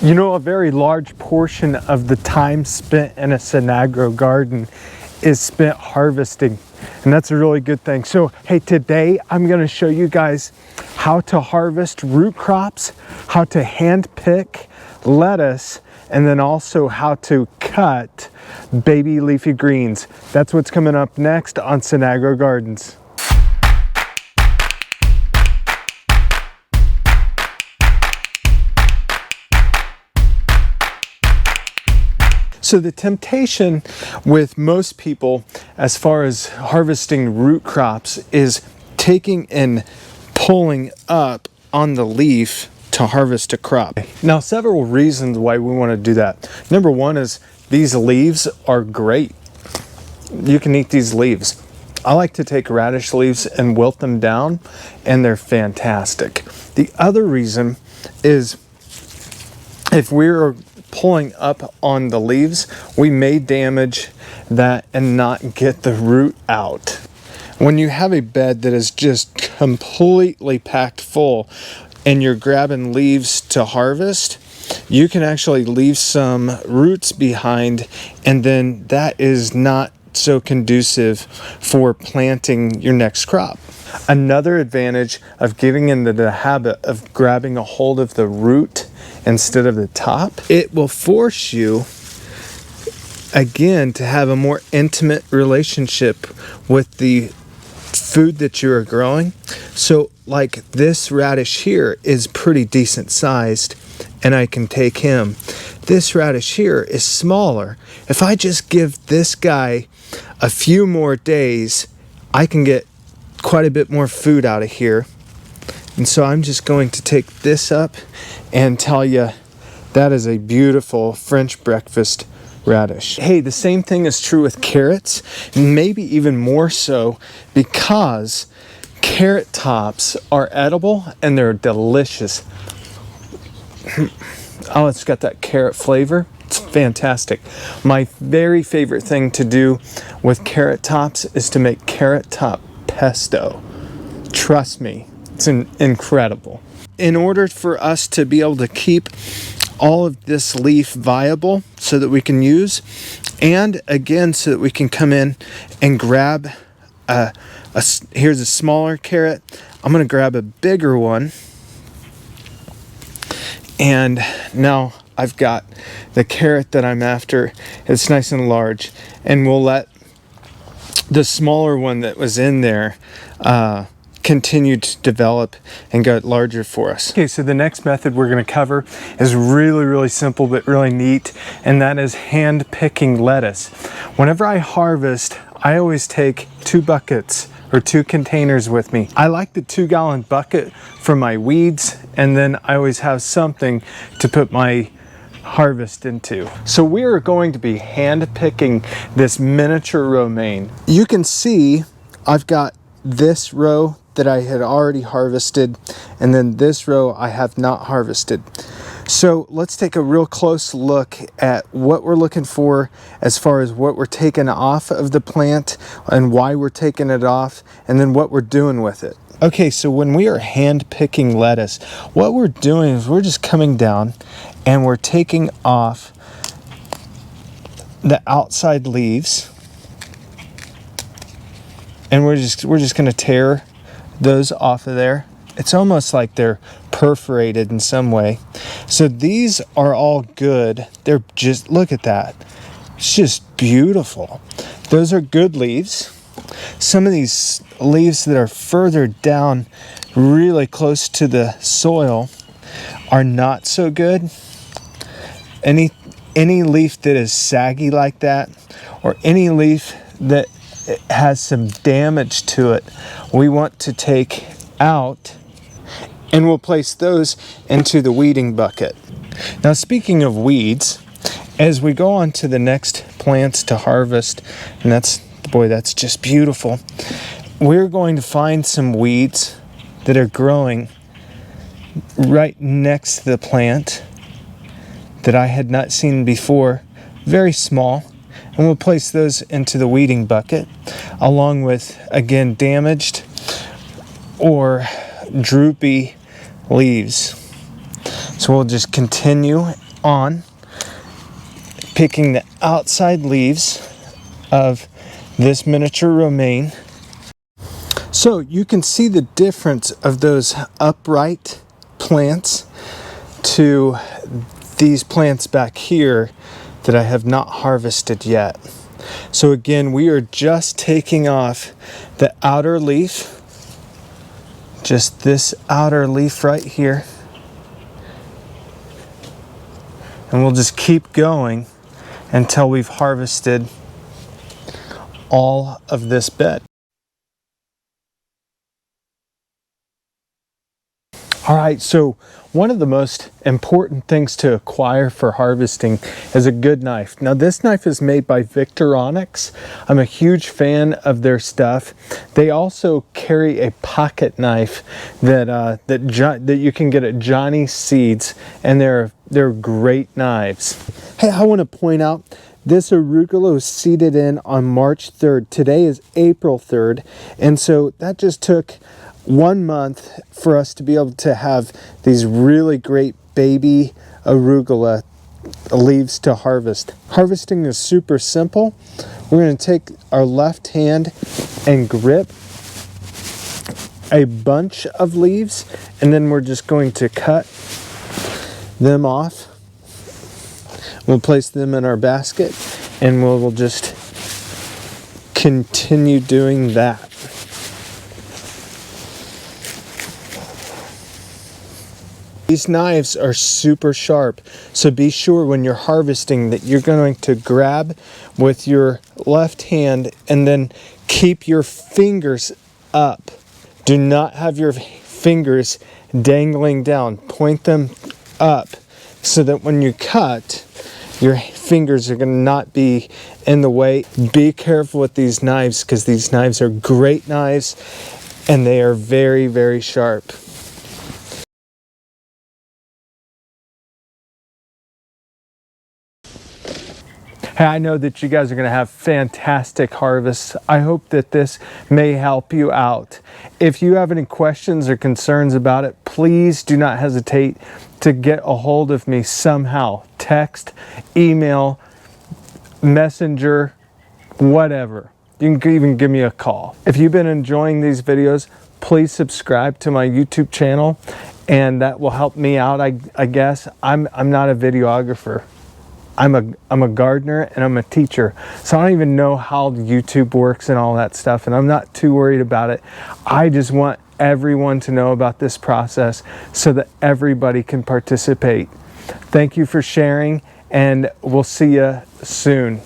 You know, a very large portion of the time spent in a Cinagro garden is spent harvesting, and that's a really good thing. So hey, today I'm going to show you guys how to harvest root crops, how to hand pick lettuce, and then also how to cut baby leafy greens. That's what's coming up next on Cinagro Gardens. So the temptation with most people as far as harvesting root crops is taking and pulling up on the leaf to harvest a crop. Now, several reasons why we want to do that. Number one is these leaves are great. You can eat these leaves. I like to take radish leaves and wilt them down, and they're fantastic. The other reason is if we're pulling up on the leaves, we may damage that and not get the root out. When you have a bed that is just completely packed full and you're grabbing leaves to harvest, you can actually leave some roots behind, and then that is not so conducive for planting your next crop. Another advantage of getting into the habit of grabbing a hold of the root instead of the top, it will force you again to have a more intimate relationship with the food that you are growing. So like this radish here is pretty decent sized, and I can take him. This radish here is smaller. If I just give this guy a few more days, I can get quite a bit more food out of here. And so I'm just going to take this up and tell you that is a beautiful French breakfast radish. Hey, the same thing is true with carrots, and maybe even more so because carrot tops are edible and they're delicious. Oh, it's got that carrot flavor. It's fantastic. My very favorite thing to do with carrot tops is to make carrot top pesto. Trust me, it's incredible. In order for us to be able to keep all of this leaf viable so that we can use, and again so that we can come in and grab here's a smaller carrot. I'm going to grab a bigger one, and now I've got the carrot that I'm after. It's nice and large, and we'll let the smaller one that was in there continue to develop and get larger for us. Okay, so the next method we're going to cover is really simple but really neat, and that is hand picking lettuce. Whenever I harvest, I always take 2 buckets or 2 containers with me. I like the 2-gallon bucket for my weeds, and then I always have something to put my harvest into. So we are going to be hand picking this miniature romaine. You can see I've got this row that I had already harvested, and then this row I have not harvested. So let's take a real close look at what we're looking for as far as what we're taking off of the plant and why we're taking it off, and then what we're doing with it. Okay, so when we are hand picking lettuce, what we're doing is we're just coming down and we're taking off the outside leaves, and we're just going to tear those off of there. It's almost like they're perforated in some way. So these are all good. They're just, look at that. It's just beautiful. Those are good leaves. Some of these leaves that are further down, really close to the soil, are not so good. Any leaf that is saggy like that, or any leaf that has some damage to it, we want to take out, and we'll place those into the weeding bucket. Now, speaking of weeds, as we go on to the next plants to harvest, and that's just beautiful, we're going to find some weeds that are growing right next to the plant that I had not seen before, very small, and we'll place those into the weeding bucket along with, again, damaged or droopy leaves. So we'll just continue on picking the outside leaves of this miniature romaine. So you can see the difference of those upright plants to these plants back here that I have not harvested yet. So again, we are just taking off the outer leaf, just this outer leaf right here. And we'll just keep going until we've harvested all of this bed. All right, so one of the most important things to acquire for harvesting is a good knife. Now this knife is made by Victoronics. I'm a huge fan of their stuff. They also carry a pocket knife that you can get at Johnny's Seeds, and they're great knives. Hey, I want to point out this arugula was seeded in on March 3rd. Today is April 3rd, and so that just took 1 month for us to be able to have these really great baby arugula leaves to harvest. Harvesting is super simple. We're going to take our left hand and grip a bunch of leaves, and then we're just going to cut them off. We'll place them in our basket, and we'll just continue doing that. These knives are super sharp, so be sure when you're harvesting that you're going to grab with your left hand and then keep your fingers up. Do not have your fingers dangling down. Point them up so that when you cut, your fingers are going to not be in the way. Be careful with these knives because these knives are great knives and they are very, very sharp. Hey, I know that you guys are going to have fantastic harvests. I hope that this may help you out. If you have any questions or concerns about it, please do not hesitate to get a hold of me somehow. Text, email, messenger, whatever. You can even give me a call. If you've been enjoying these videos, please subscribe to my YouTube channel, and that will help me out, I guess. I'm not a videographer. I'm a gardener and I'm a teacher, so I don't even know how YouTube works and all that stuff, and I'm not too worried about it. I just want everyone to know about this process so that everybody can participate. Thank you for sharing, and we'll see you soon.